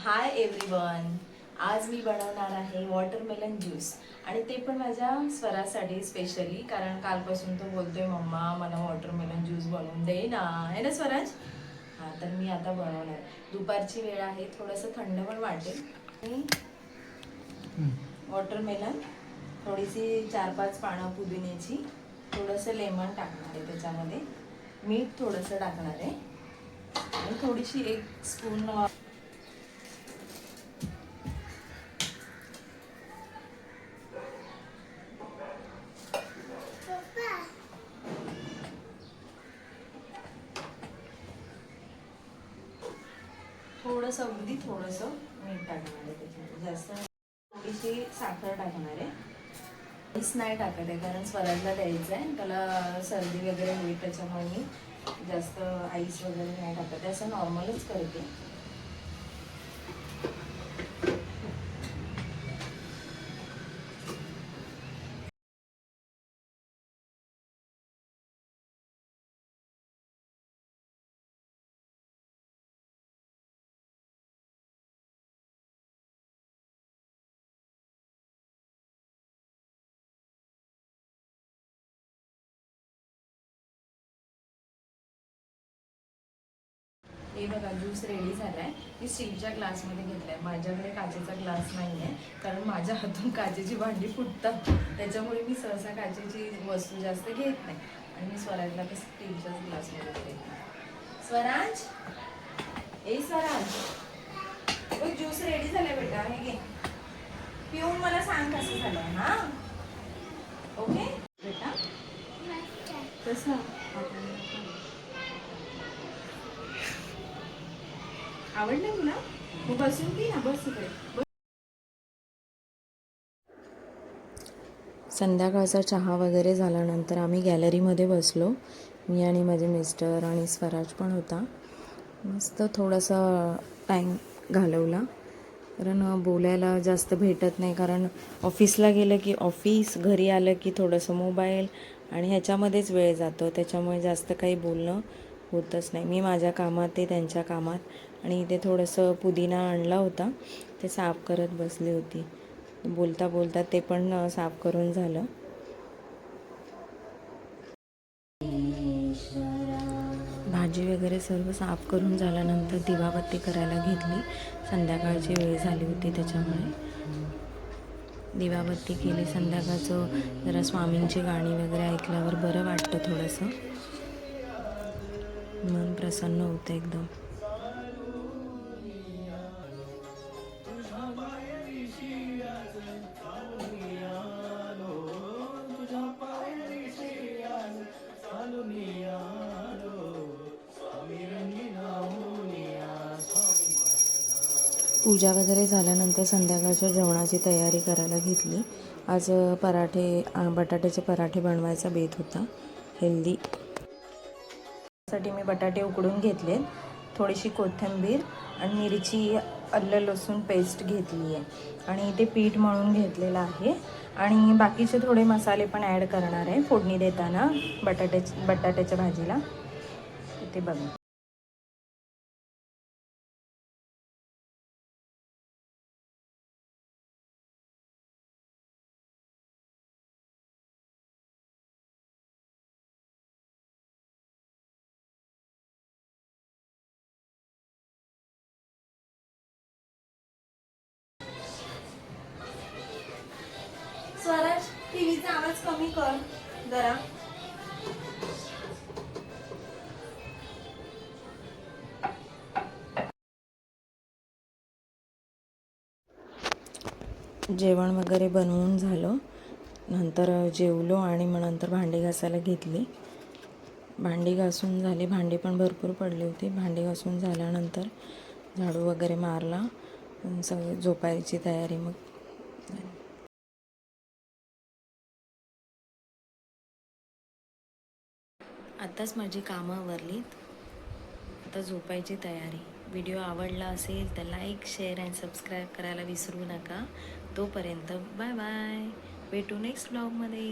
Hi everyone. आज मी बनवणार आहे वॉटरमेलन ज्यूस आणि ते पण माझ्या स्वरासाठी स्पेशली, कारण कालपासून तो बोलतोय मम्मा मला वॉटरमेलन ज्यूस बनवून दे ना, आहे ना स्वराज? हां, तर मी आता बनवणार. दुपारची वेळ आहे, थोडंसं थंड पण वाटेल. आणि वॉटरमेलन, थोडीशी 4-5 पानं पुदिन्याची, थोडंसं लेमन टाकणार आहे त्याच्यामध्ये, मीठ थोडंसं टाकणार आहे आणि थोडीशी 1 स्पून थोडंसं, अगदी थोडंसं मीठ टाकणार आहे त्याच्यामध्ये, जास्त थोडीशी साखर टाकणार आहे. आईस नाही टाकत आहे कारण स्वराजला द्यायचं आहे, त्याला सर्दी वगैरे होईल, त्याच्यामुळे मी जास्त आईस वगैरे नाही टाकत आहे, असं नॉर्मलच करते. हे बघा, ज्यूस रेडी झाला आहे. मी स्टीलच्या ग्लासमध्ये घेतला आहे, माझ्याकडे काचेचा ग्लास नाही आहे, कारण माझ्या हातून काचेची भांडी फुटतात, त्याच्यामुळे मी सहसा काचेची वस्तू जास्त घेत नाही आणि मी स्वराजला तर स्टीलच्याच ग्लासमध्ये घेते. स्वराज, ए स्वराज, बघ ज्यूस रेडी झालाय बेटा, हे घे, पिऊन मला सांग कसं झालंय. हां, ओके बेटा? कसं आवडलं तुला? तू बसून पी ना, बस इकडे. संध्याकाळचा चहा वगैरे झाल्यानंतर आम्ही गॅलरीमध्ये बसलो, मी आणि माझे मिस्टर आणि स्वराज पण होता. मस्त थोडासा टाईम घालवला, कारण बोलायला जास्त भेटत नाही, कारण ऑफिसला गेलं की ऑफिस, घरी आलं की थोडंसं मोबाईल आणि ह्याच्यामध्येच वेळ जातो, त्याच्यामुळे जास्त काही बोलणं होतच नाही. मी माझ्या कामात, ते त्यांच्या कामात, आणि इथे थोडंसं पुदिना आणला होता, ते साफ करत बसली होती. बोलता बोलता ते पण साफ करून झालं. भाजी वगैरे सर्व साफ करून झाल्यानंतर दिवाबत्ती करायला घेतली. संध्याकाळची वेळ झाली होती, त्याच्यामुळे दिवाबत्ती केली. संध्याकाळचं जरा स्वामींची गाणी वगैरे ऐकल्यावर बरं वाटतं, थोडंसं मन प्रसन्न होतं एकदम. पूजा वगैरे झाल्यानंतर संध्याकाळच्या जेवणाची तयारी करायला घेतली. आज बटाट्याचे पराठे बनवायचा बेत होता, हेल्दी. त्यासाठी मी बटाटे उकडून घेतले, थोडीशी कोथिंबीर आणि मिरची, आलं लसूण पेस्ट घेतली आहे आणि ते पीठ मळून घेतलेलं आहे आणि बाकीचे थोडे मसाले पण ॲड करणार आहे फोडणी देताना बटाट्याच्या भाजीला. ते बघा. स्वराज, टीव्हीचा आवाज कमी कर जरा. जेवण वगैरे बनवून झालं, नंतर जेवलो आणि मग नंतर भांडी घासायला घेतली. भांडी घासून झाली, भांडी पण भरपूर पडली होती. भांडी घासून झाल्यानंतर झाडू वगैरे मारला, सगळं झोपायची तयारी. मग आताच माझी कामं आवरलीत, आता झोपायची तयारी. व्हिडिओ आवडला असेल तर लाईक, शेअर आणि सबस्क्राईब करायला विसरू नका. तोपर्यंत बाय बाय, भेटू नेक्स्ट व्लॉगमध्ये.